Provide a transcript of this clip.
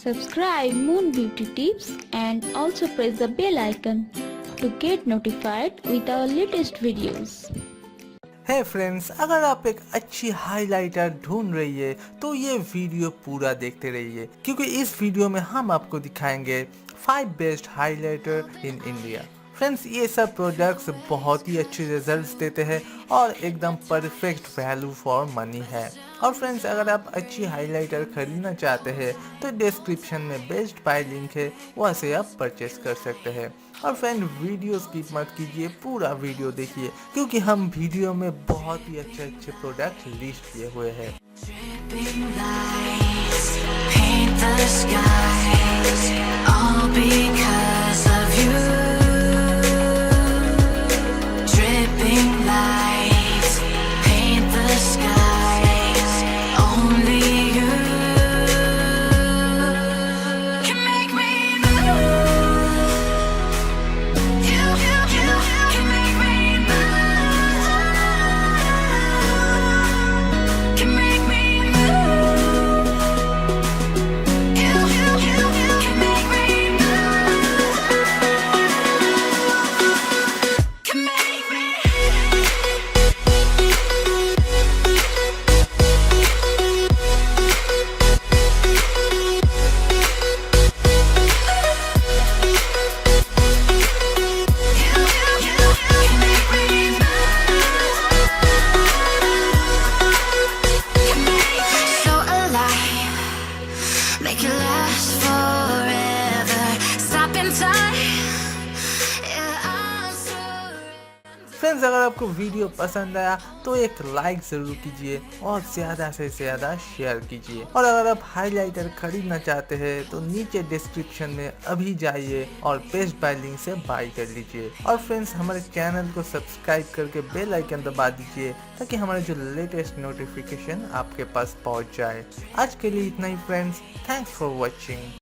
Subscribe Moon Beauty Tips and also press the bell icon to get notified with our latest videos. Hey friends, अगर आप एक अच्छी highlighter ढूंढ रही है तो ये वीडियो पूरा देखते रहिए, क्योंकि इस वीडियो में हम आपको दिखाएंगे 5 best highlighter in India. Friends, ये सब प्रोडक्ट्स बहुत ही अच्छे रिजल्ट्स देते हैं और एकदम परफेक्ट वैल्यू फॉर मनी है। और फ्रेंड्स, अगर आप अच्छी हाइलाइटर खरीदना चाहते हैं तो डिस्क्रिप्शन में बेस्ट बाय लिंक है, वहाँ से आप परचेस कर सकते हैं। और फ्रेंड, वीडियो स्किप मत कीजिए, पूरा वीडियो देखिए, क्योंकि हम वीडियो में बहुत ही अच्छे अच्छे प्रोडक्ट लिस्ट किए हुए हैं। Make it last forever. Stop in time. Yeah, I'm surrender. Friends, अगर आपको वीडियो पसंद आया तो एक लाइक ज़रूर कीजिए और ज़्यादा से ज़्यादा शेयर कीजिए। और अगर आप हाइलाइटर खरीदना चाहते हैं तो नीचे डिस्क्रिप्शन में अभी जाइए और बेस्ट बाय लिंक से बाय कर लीजिए। और फ्रेंड्स, हमारे चैनल को सब्सक्राइब करके बेल आइकन दबा दीजिए ताकि हमारे जो लेटेस्ट नोटिफिकेशन आपके पास पहुंच जाए। आज के लिए इतना ही फ्रेंड्स, थैंक्स फॉर वॉचिंग।